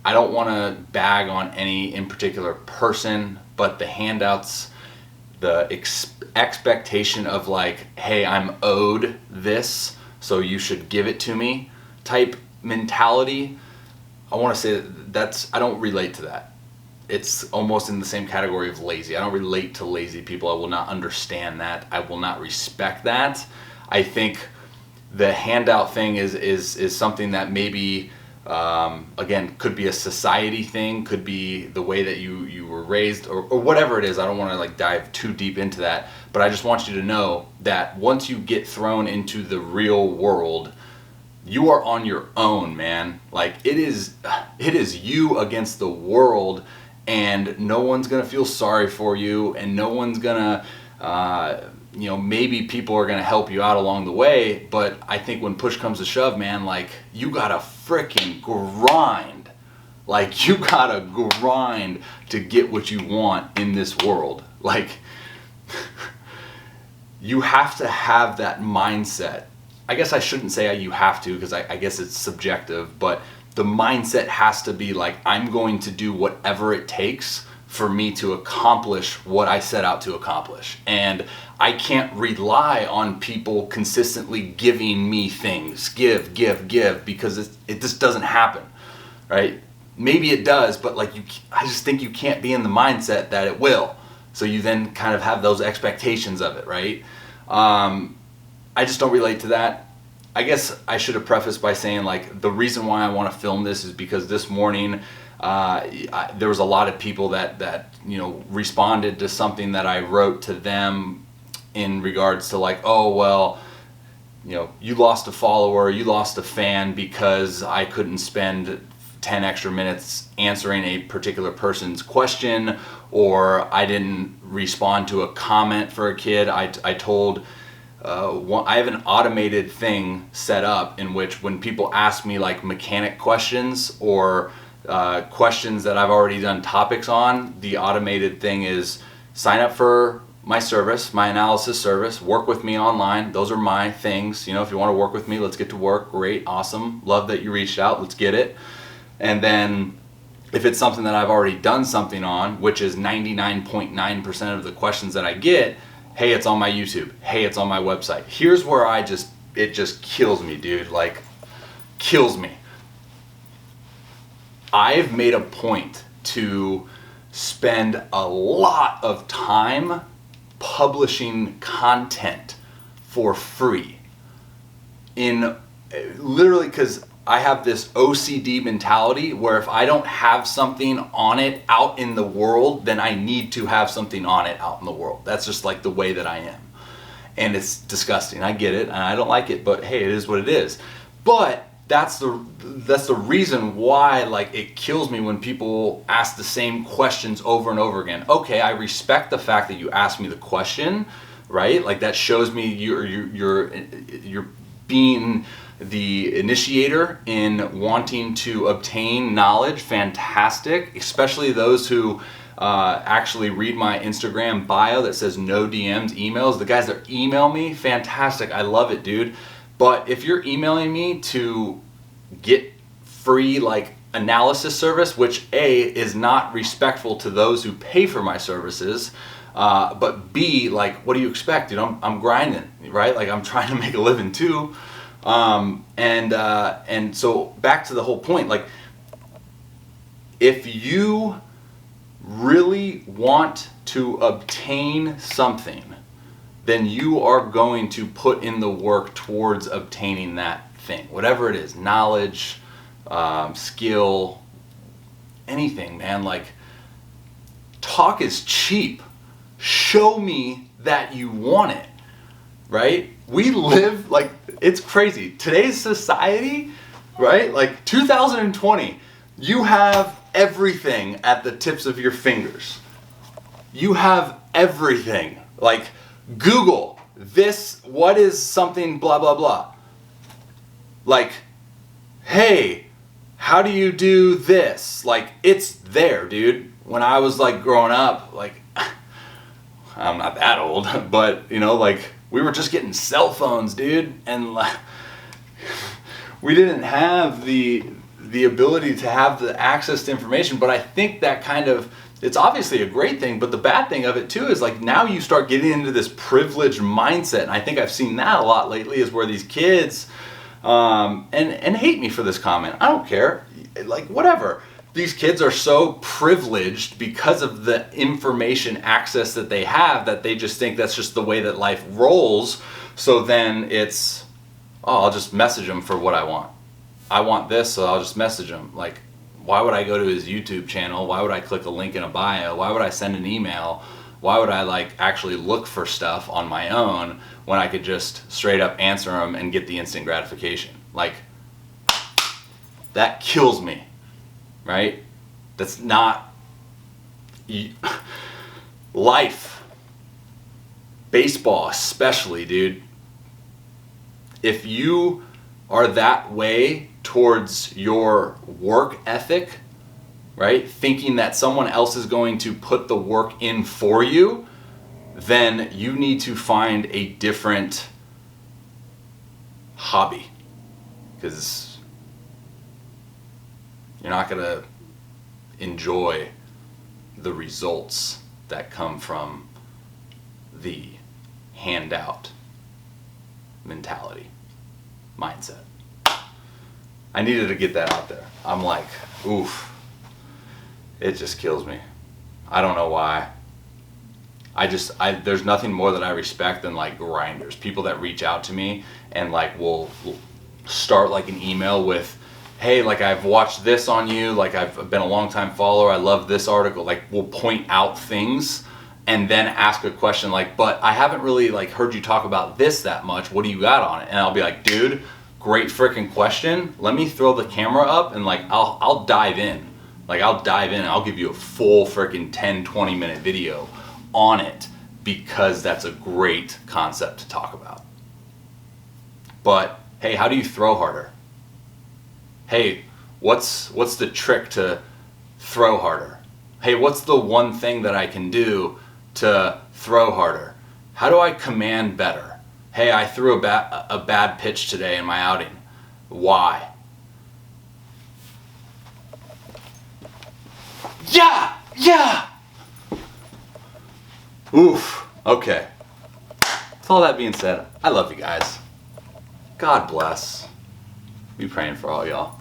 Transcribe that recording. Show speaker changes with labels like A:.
A: I don't want to bag on any in particular person, but the handouts, the expectation of like, hey, I'm owed this, so you should give it to me type mentality, I want to say I don't relate to that. It's almost in the same category of lazy. I don't relate to lazy people. I will not understand that. I will not respect that. I think the handout thing is something that maybe, again, could be a society thing, could be the way that you were raised, or whatever it is. I don't want to like dive too deep into that, but I just want you to know that once you get thrown into the real world, you are on your own, man. Like it is you against the world, and no one's gonna feel sorry for you, and no one's gonna, maybe people are gonna help you out along the way. But I think when push comes to shove, man, like you gotta freaking grind. Like you gotta grind to get what you want in this world. Like you have to have that mindset. I guess I shouldn't say you have to, because I guess it's subjective, but the mindset has to be like, I'm going to do whatever it takes for me to accomplish what I set out to accomplish. And I can't rely on people consistently giving me things, give, because it just doesn't happen, right? Maybe it does, but like I just think you can't be in the mindset that it will. So you then kind of have those expectations of it, right? I just don't relate to that. I guess I should have prefaced by saying like the reason why I want to film this is because this morning there was a lot of people that responded to something that I wrote to them in regards to like, oh well, you lost a follower, you lost a fan because I couldn't spend 10 extra minutes answering a particular person's question, or I didn't respond to a comment for a kid. I told I have an automated thing set up in which when people ask me like mechanic questions or questions that I've already done topics on, the automated thing is sign up for my service, my analysis service, work with me online. Those are my things. If you want to work with me, let's get to work. Great, awesome. Love that you reached out. Let's get it. And then if it's something that I've already done something on, which is 99.9% of the questions that I get, hey, it's on my YouTube. Hey, it's on my website. Here's where it just kills me, dude. Like, kills me. I've made a point to spend a lot of time publishing content for free. Literally, because I have this OCD mentality where if I don't have something on it out in the world, then I need to have something on it out in the world. That's just like the way that I am. And it's disgusting. I get it, and I don't like it, but hey, it is what it is. But that's the reason why like it kills me when people ask the same questions over and over again. Okay, I respect the fact that you asked me the question, right? Like that shows me you're being the initiator in wanting to obtain knowledge. Fantastic, especially those who actually read my Instagram bio that says no DMs, emails. The guys that email me, fantastic, I love it, dude. But if you're emailing me to get free like analysis service, which A, is not respectful to those who pay for my services, but B, like, what do you expect, dude? I'm grinding, right? Like I'm trying to make a living too. And so back to the whole point, like if you really want to obtain something, then you are going to put in the work towards obtaining that thing, whatever it is, knowledge, skill, anything, man. Like talk is cheap. Show me that you want it, right? We live like, it's crazy. Today's society, right? Like 2020, you have everything at the tips of your fingers. You have everything. Like Google this, what is something blah, blah, blah. Like, hey, how do you do this? Like it's there, dude. When I was like growing up, like I'm not that old, but like we were just getting cell phones, dude, and we didn't have the the ability to have the access to information. But I think that kind of, it's obviously a great thing, but the bad thing of it too is like now you start getting into this privileged mindset, and I think I've seen that a lot lately, is where these kids, and hate me for this comment, I don't care, like whatever. These kids are so privileged because of the information access that they have that they just think that's just the way that life rolls. So then it's, oh, I'll just message him for what I want. I want this, so I'll just message him. Like, why would I go to his YouTube channel? Why would I click a link in a bio? Why would I send an email? Why would I like actually look for stuff on my own when I could just straight up answer them and get the instant gratification? Like, that kills me, right? That's not life. Baseball especially, dude. If you are that way towards your work ethic, right? Thinking that someone else is going to put the work in for you, then you need to find a different hobby, because you're not going to enjoy the results that come from the handout mentality, mindset. I needed to get that out there. I'm like, oof. It just kills me. I don't know why. There's nothing more that I respect than like grinders. People that reach out to me and like will start like an email with, hey, like I've watched this on you, like I've been a long time follower, I love this article. Like we'll point out things and then ask a question like, but I haven't really like heard you talk about this that much. What do you got on it? And I'll be like, dude, great freaking question. Let me throw the camera up and like I'll dive in. Like I'll dive in and I'll give you a full freaking 10-20 minute video on it, because that's a great concept to talk about. But hey, how do you throw harder? Hey, what's the trick to throw harder? Hey, what's the one thing that I can do to throw harder? How do I command better? Hey, I threw a bad pitch today in my outing. Why? Yeah! Oof, okay. With all that being said, I love you guys. God bless. Be praying for all y'all.